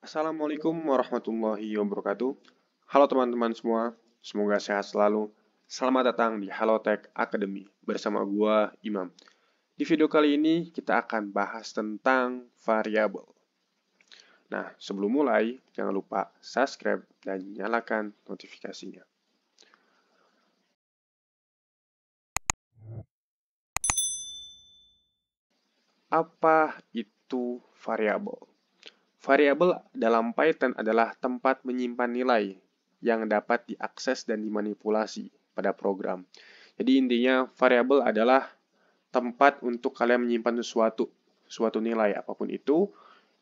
Assalamualaikum warahmatullahi wabarakatuh. Halo teman-teman semua, semoga sehat selalu. Selamat datang di Halotek Academy bersama gua Imam. Di video kali ini kita akan bahas tentang variabel. Nah, sebelum mulai, jangan lupa subscribe dan nyalakan notifikasinya. Apa itu variabel? Variabel dalam Python adalah tempat menyimpan nilai yang dapat diakses dan dimanipulasi pada program. Jadi intinya variabel adalah tempat untuk kalian menyimpan suatu nilai apapun itu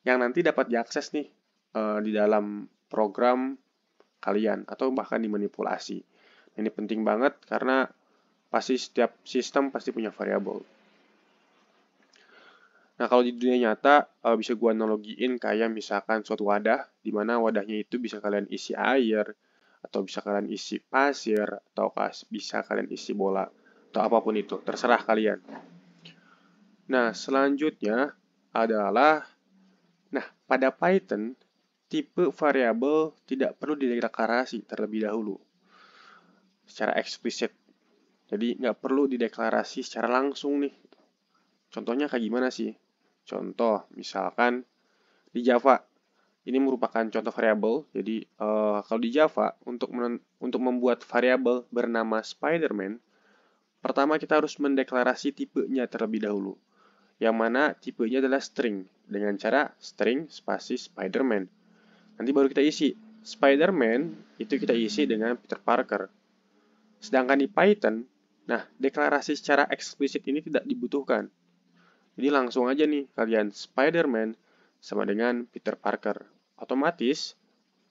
yang nanti dapat diakses nih di dalam program kalian atau bahkan dimanipulasi. Ini penting banget karena pasti setiap sistem pasti punya variabel. Nah, kalau di dunia nyata, bisa gue analogiin kayak misalkan suatu wadah, di mana wadahnya itu bisa kalian isi air, atau bisa kalian isi pasir, atau bisa kalian isi bola, atau apapun itu, terserah kalian. Nah, selanjutnya adalah, pada Python, tipe variabel tidak perlu dideklarasi terlebih dahulu, secara eksplisit. Jadi, nggak perlu dideklarasi secara langsung nih. Contohnya kayak gimana sih? Contoh, misalkan di Java, ini merupakan contoh variabel. Jadi, kalau di Java, untuk membuat variabel bernama Spiderman, pertama kita harus mendeklarasi tipenya terlebih dahulu. Yang mana tipenya adalah string, dengan cara string spasi Spiderman. Nanti baru kita isi. Spiderman itu kita isi dengan Peter Parker. Sedangkan di Python, deklarasi secara eksplisit ini tidak dibutuhkan. Jadi langsung aja nih kalian Spider-Man sama dengan Peter Parker. Otomatis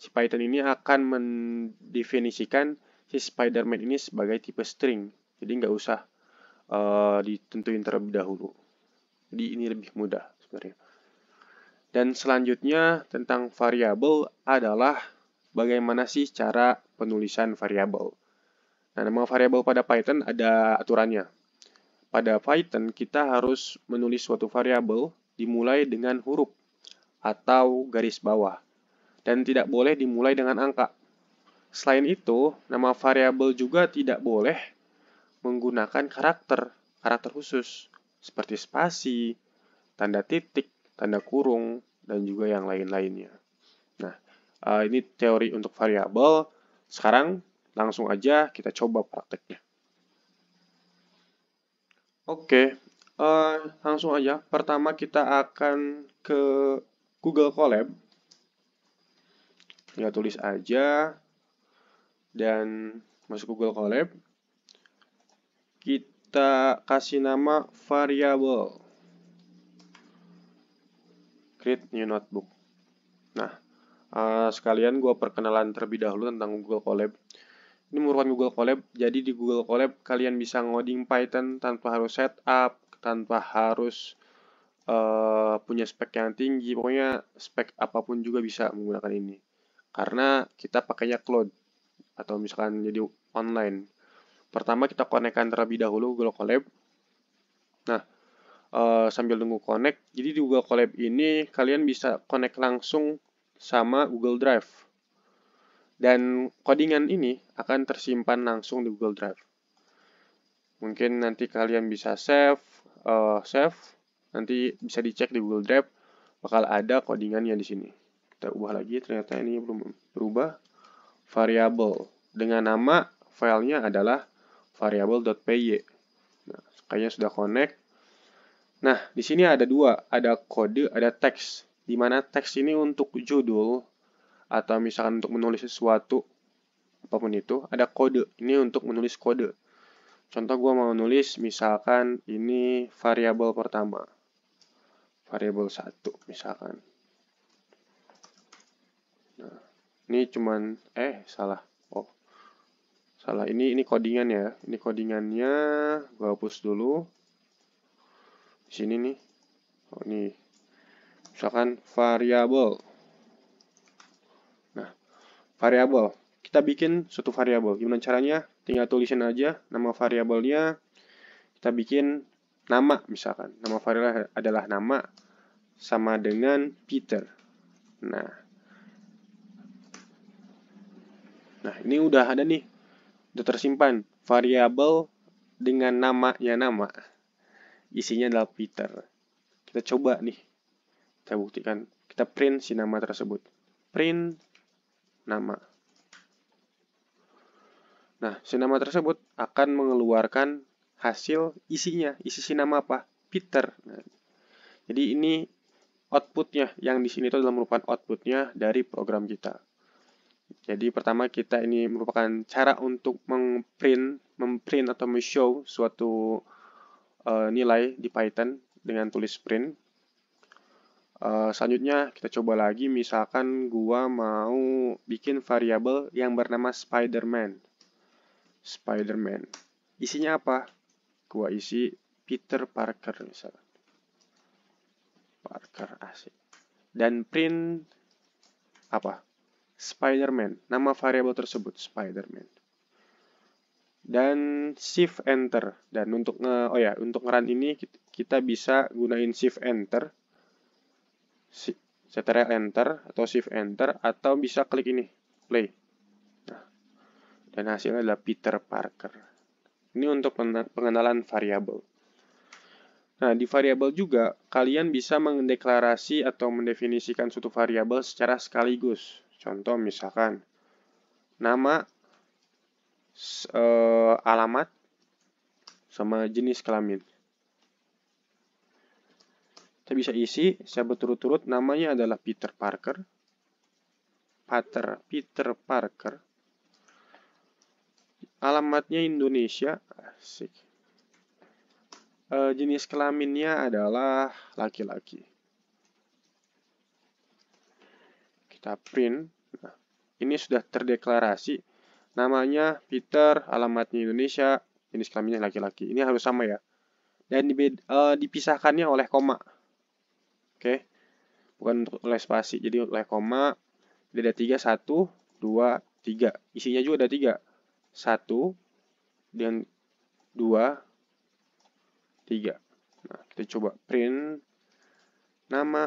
si Python ini akan mendefinisikan si Spider-Man ini sebagai tipe string. Jadi nggak usah ditentuin terlebih dahulu. Jadi ini lebih mudah sebenarnya. Dan selanjutnya tentang variabel adalah bagaimana sih cara penulisan variabel. Nah, nama variabel pada Python ada aturannya. Pada Python, kita harus menulis suatu variabel dimulai dengan huruf atau garis bawah, dan tidak boleh dimulai dengan angka. Selain itu, nama variabel juga tidak boleh menggunakan karakter khusus, seperti spasi, tanda titik, tanda kurung, dan juga yang lain-lainnya. Nah, ini teori untuk variabel. Sekarang langsung aja kita coba prakteknya. Oke, langsung aja. Pertama kita akan ke Google Colab. Tinggal tulis aja dan masuk Google Colab. Kita kasih nama variable. Create new notebook. Nah, sekalian gue perkenalan terlebih dahulu tentang Google Colab. Ini merupakan Google Colab, jadi di Google Colab kalian bisa ngoding Python tanpa harus setup, tanpa harus punya spek yang tinggi, pokoknya spek apapun juga bisa menggunakan ini. Karena kita pakainya cloud atau misalkan jadi online. Pertama kita konekkan terlebih dahulu Google Colab. Nah, sambil nunggu connect, jadi di Google Colab ini kalian bisa connect langsung sama Google Drive. Dan codingan ini akan tersimpan langsung di Google Drive. Mungkin nanti kalian bisa save, nanti bisa dicek di Google Drive, bakal ada codingannya di sini. Kita ubah lagi, ternyata ini belum berubah. Variable dengan nama filenya adalah variable.py. Nah, kayaknya sudah connect. Nah, di sini ada dua, ada kode, ada teks. Di mana teks ini untuk judul atau misalkan untuk menulis sesuatu apapun itu, ada kode. Ini untuk menulis kode. Contoh gue mau nulis misalkan ini variabel pertama. Variabel 1 misalkan. Nah, ini cuman salah. Oh. Salah. Ini codingan ya. Ini codingannya gue hapus dulu. Di sini nih. Oh, ini misalkan variabel. Nah, variabel. Kita bikin suatu variabel. Gimana caranya? Tinggal tulisin aja nama variabelnya. Kita bikin nama misalkan. Nama variabel adalah nama sama dengan Peter. Nah, Nah, ini udah ada nih, udah tersimpan variabel dengan namanya nama. Isinya adalah Peter. Kita coba nih, kita buktikan. Kita print si nama tersebut. Print nama. Nah, si nama tersebut akan mengeluarkan hasil isinya. Isi si nama apa? Peter. Nah, jadi ini outputnya. Yang di sini itu adalah merupakan outputnya dari program kita. Jadi pertama kita ini merupakan cara untuk memprint atau show suatu nilai di Python dengan tulis print. Selanjutnya kita coba lagi, misalkan gua mau bikin variabel yang bernama Spider-Man. Spider-Man. Isinya apa? Gua isi Peter Parker misalkan. Parker asik. Dan print apa? Spider-Man. Nama variabel tersebut Spider-Man. Dan shift enter. Dan untuk untuk ngerun ini kita bisa gunain shift enter. Ctrl enter atau shift enter atau bisa klik ini play. Nah, dan hasilnya adalah Peter Parker. Ini untuk pengenalan variabel. Nah, di variabel juga kalian bisa mendeklarasi atau mendefinisikan suatu variabel secara sekaligus. Contoh misalkan nama, alamat, sama jenis kelamin. Kita bisa isi secara berturut-turut, namanya adalah Peter Parker. Peter Parker. Alamatnya Indonesia. Asik. Jenis kelaminnya adalah laki-laki. Kita print. Nah, ini sudah terdeklarasi. Namanya Peter, alamatnya Indonesia, jenis kelaminnya laki-laki. Ini harus sama ya. Dan dipisahkannya oleh koma. Oke. Bukan oleh spasi. Jadi oleh koma. Jadi ada 3, 1, 2, 3. Isinya juga ada 3. 1 dan 2, 3. Nah, kita coba print nama.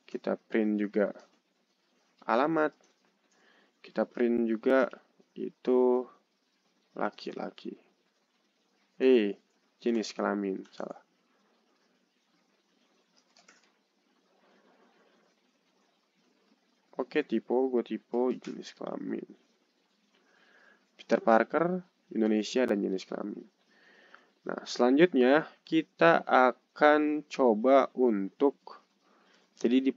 Kita print juga alamat. Kita print juga itu laki-laki. Jenis kelamin, salah. Oke, gue tipe jenis kelamin. Peter Parker, Indonesia, dan jenis kelamin. Nah, selanjutnya kita akan coba untuk, jadi di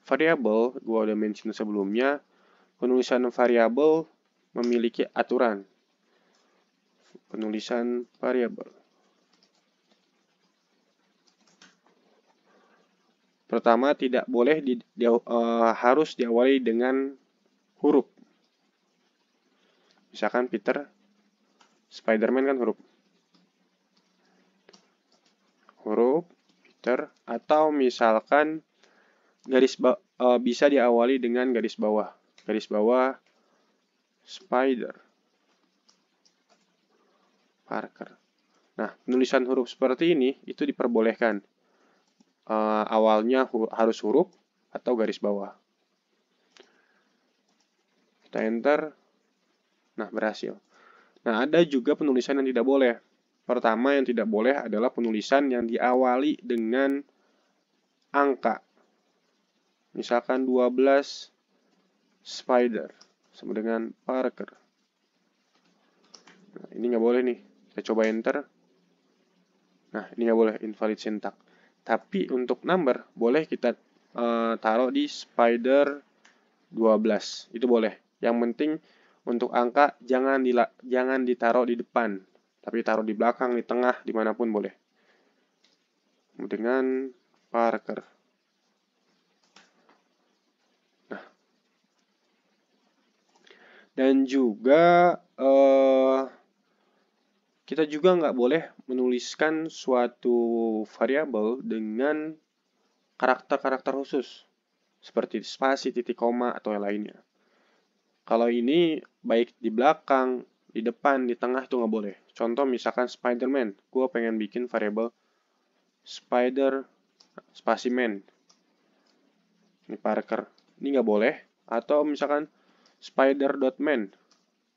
variabel, gue udah mention sebelumnya, penulisan variabel memiliki aturan. Penulisan variabel. Pertama, tidak boleh harus diawali dengan huruf. Misalkan Peter, Spider-Man kan huruf Peter, atau misalkan bisa diawali dengan garis bawah. Garis bawah Spider Parker. Nah, penulisan huruf seperti ini itu diperbolehkan. Awalnya harus huruf atau garis bawah. Kita enter. Nah, berhasil. Nah, ada juga penulisan yang tidak boleh. Pertama yang tidak boleh adalah penulisan yang diawali dengan angka. Misalkan 12 Spider sama dengan Parker. Nah, ini nggak boleh nih. Kita coba enter. Nah, ini nggak boleh, invalid syntax. Tapi untuk number, boleh kita taruh di Spider 12. Itu boleh. Yang penting untuk angka jangan ditaruh di depan. Tapi taruh di belakang, di tengah, dimanapun boleh. Dengan Parker. Nah. Dan juga kita juga nggak boleh menuliskan suatu variabel dengan karakter-karakter khusus, seperti spasi, titik koma, atau yang lainnya. Kalau ini baik di belakang, di depan, di tengah itu nggak boleh. Contoh misalkan Spider-Man, gue pengen bikin variabel Spider spasi man. Ini Parker, ini nggak boleh. Atau misalkan spider.man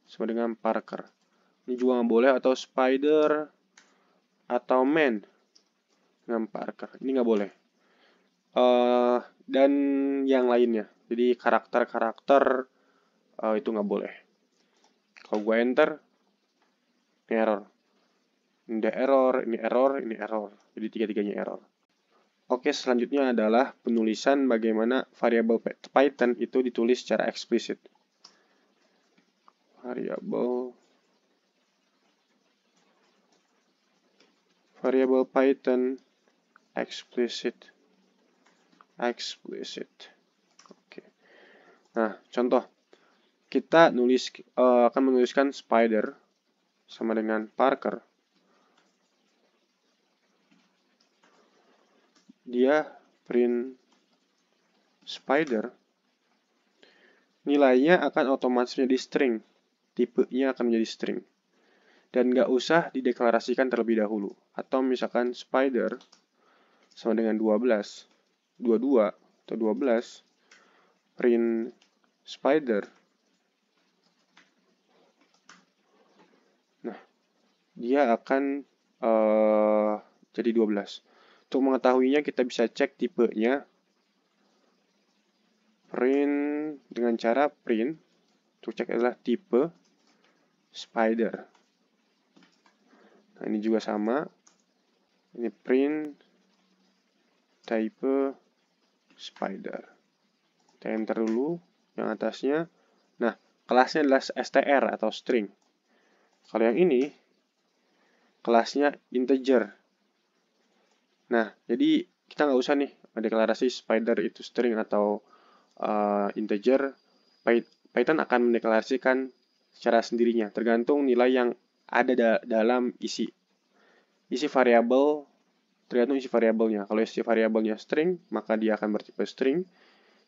sama dengan Parker. Ini juga nggak boleh, atau spider atau man dengan Parker. Ini nggak boleh. Dan yang lainnya. Jadi karakter-karakter itu nggak boleh. Kalau gue enter, ini error. Ini error, ini error, ini error. Jadi tiga-tiganya error. Oke, selanjutnya adalah penulisan bagaimana variabel Python itu ditulis secara eksplisit. Variabel Python explicit. Oke. Nah, contoh kita akan menuliskan spider sama dengan Parker. Dia print spider. Nilainya akan otomatis menjadi string. Tipenya akan menjadi string. Dan nggak usah dideklarasikan terlebih dahulu. Atau misalkan spider sama dengan 22 atau 12, print spider. Nah, dia akan jadi 12. Untuk mengetahuinya kita bisa cek tipenya. Print dengan cara print. Untuk cek adalah tipe spider. Nah, ini juga sama. Ini print type spider. Kita enter dulu yang atasnya. Nah, kelasnya adalah str atau string. Kalau yang ini, kelasnya integer. Nah, jadi kita nggak usah nih deklarasi spider itu string atau integer. Python akan mendeklarasikan secara sendirinya, tergantung nilai yang ada dalam isi variabel, tergantung isi variabelnya. Kalau isi variabelnya string, maka dia akan bertipe string.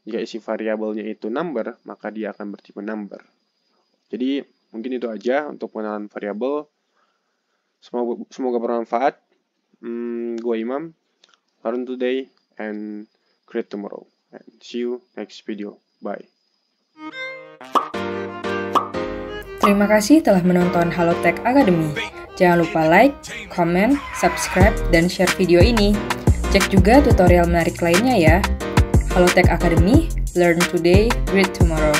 Jika isi variabelnya itu number, maka dia akan bertipe number. Jadi, mungkin itu aja untuk pengenalan variabel. Semoga bermanfaat. Gue Imam. Learn today and create tomorrow. And see you next video. Bye. Terima kasih telah menonton Halotek Academy. Jangan lupa like, comment, subscribe, dan share video ini. Cek juga tutorial menarik lainnya ya. Halotek Academy, learn today, read tomorrow.